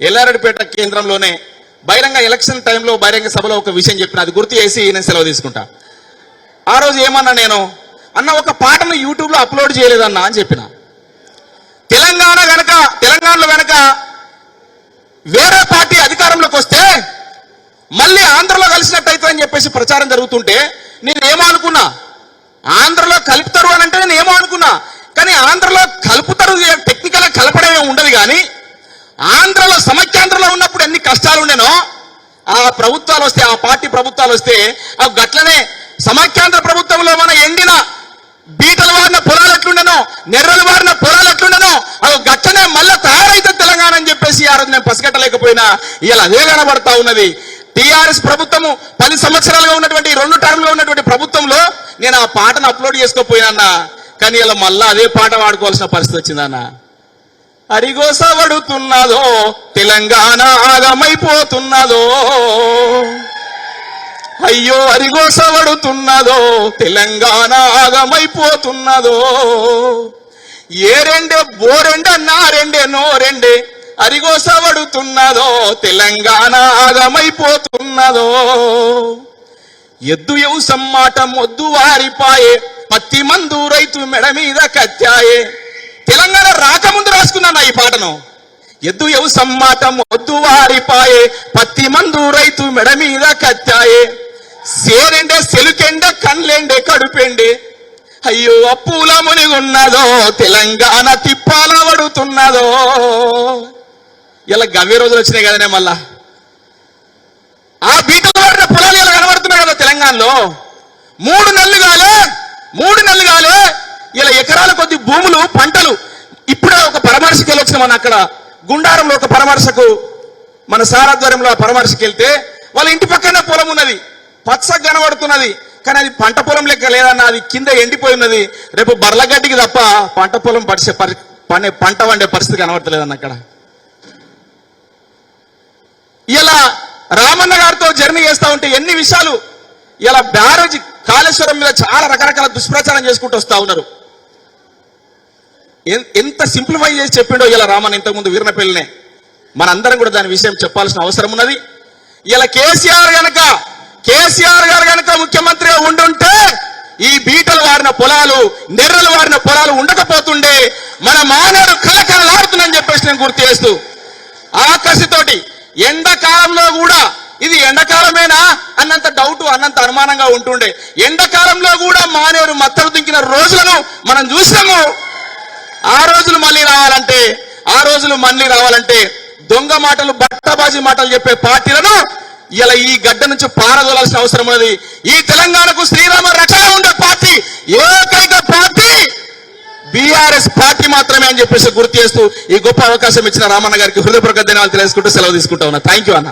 ఎల్లారెడ్డిపేట కేంద్రంలోనే బహిరంగ ఎలక్షన్ టైంలో బహిరంగ సభలో ఒక విషయం చెప్పిన, అది గుర్తు చేసి నేను సెలవు తీసుకుంటా. ఆ రోజు ఏమన్నా నేను అన్న ఒక పాటను యూట్యూబ్లో అప్లోడ్ చేయలేదన్నా అని చెప్పిన. తెలంగాణలో గనక వేరే పార్టీ అధికారంలోకి వస్తే మళ్ళీ ఆంధ్రలో కలిసినట్టయితే అని చెప్పేసి ప్రచారం జరుగుతుంటే నేనేమో అనుకున్నా, ఆంధ్రలో కలుపుతారు అని అంటే నేనేమో అనుకున్నా. కానీ ఆంధ్రలో కలుపుతారు, టెక్నికల్ గా కలపడమే ఉండదు. కానీ ఆంధ్రలో సమైక్యాంధ్రలో ఉన్నప్పుడు ఎన్ని కష్టాలు ఉండేనో ఆ ప్రభుత్వాలు వస్తే, ఆ పార్టీ ప్రభుత్వాలు వస్తే ఆ గట్లనే సమైక్యాంధ్ర ప్రభుత్వంలో మన ఎండిన బీటలు వారిన పొలాలు ఎట్లుండేనో, నెర్రలు వారిన పొలాలు ఎట్లుండేనో అవి గట్లనే మళ్ళీ తయారైతే తెలంగాణ అని చెప్పేసి ఆ రోజు నేను పసిగట్టలేకపోయినా ఇలా అదే కనబడతా ఉన్నది. టీఆర్ఎస్ ప్రభుత్వము 10 సంవత్సరాలుగా ఉన్నటువంటి 2 టర్మ్లో ఉన్నటువంటి ప్రభుత్వంలో నేను ఆ పాటను అప్లోడ్ చేసుకోపోయినా, కానీ ఇలా మళ్ళా అదే పాట వాడుకోవాల్సిన పరిస్థితి వచ్చిందన్న. అరిగోస పడుతున్నదో తెలంగాణ ఆగమైపోతున్నదో, అయ్యో అరిగోస పడుతున్నదో తెలంగాణ ఆగమైపోతున్నదో, ఏ రెండే బోరెండే నా రెండే నో రెండే అరిగోస పడుతున్నదో తెలంగాణ ఆగమైపోతున్నదో, ఎద్దు వ్యవసం మాట మొద్దు వారిపాయే పత్తి మందు రైతు మెడ మీద కత్తాయే. తెలంగాణ రాకముందు రాసుకున్నాను ఈ పాటను. ఎద్దు వ్యవసం మాట మొద్దు వారిపాయే పత్తి మందు రైతు మెడ మీద కత్తాయే, సేరెండే సెలుకెండే కన్లెండే కడుపెండే, అయ్యో అప్పుల మునిగున్నదో తెలంగాణ తిప్పాల పడుతున్నదో. ఇలా గవ్వే రోజులు వచ్చినాయి కదనే మళ్ళా ఆ బీటలు పడిన పొలాలు ఇలా కనబడుతున్నాయి కదా తెలంగాణలో. 3 నెలలు కాలే ఇలా ఎకరాల కొద్ది భూములు పంటలు. ఇప్పుడే ఒక పరామర్శకు వెళ్ళొచ్చిన మన అక్కడ గుండారంలో ఒక పరామర్శకు మన సారాధ్వర్యంలో ఆ పరామర్శకు వెళ్తే వాళ్ళ ఇంటి పక్కనే పొలం ఉన్నది, పచ్చగా కనబడుతున్నది. కానీ అది పంట పొలం లెక్క లేదన్న, అది కింద ఎండిపోయి ఉన్నది. రేపు బర్లగడ్డికి తప్ప పంట పొలం పంట వండే పరిస్థితి కనబడతలేదన్న అక్కడ. ఇలా రామన్న గారితో జర్నీ చేస్తా ఉంటే ఎన్ని విషయాలు, ఇలా బ్యారేజ్ కాళేశ్వరం మీద చాలా రకరకాల దుష్ప్రచారం చేసుకుంటూ వస్తా ఉన్నారు. ఎంత సింప్లిఫై చేసి చెప్పిండో ఇలా రామన్న ఇంతకుముందు వీరనపల్లినే. మనందరం కూడా దాని విషయం చెప్పాల్సిన అవసరం ఉన్నది. ఇలా కేసీఆర్ గారు గనక ముఖ్యమంత్రిగా ఉండుంటే ఈ బీటలు వారిన పొలాలు, నెర్రలు వారిన పొలాలు ఉండకపోతుండే మన మానేరు కలకలలాడుతుందని చెప్పేసి నేను గుర్తు చేస్తూ, ఆకసితోటి ఎండాకాలంలో కూడా ఇది ఎండాకాలమేనా అన్నంత డౌట్, అన్నంత అనుమానంగా ఉంటుండే. ఎండాకాలంలో కూడా మానేరు మత్తలు దింకిన రోజులను మనం చూసాము. ఆ రోజులు మళ్ళీ రావాలంటే దొంగ మాటలు, బట్టబాజీ మాటలు చెప్పే పార్టీలను ఇలా ఈ గడ్డ నుంచి పారదోలాల్సిన అవసరం ఉన్నది. ఈ తెలంగాణకు శ్రీరామ రక్షణ ఉండే పార్టీ, ఏకైక పార్టీ బీఆర్ఎస్ పార్టీ మాత్రమే అని చెప్పేసి గుర్తు చేస్తూ ఈ గొప్ప అవకాశం ఇచ్చిన రామన్న గారికి హృదయపూర్వక ధన్యవాదాలు తెలియజేసుకుంటూ సెలవు తీసుకుంటా ఉన్నా. థ్యాంక్ యూ అన్న.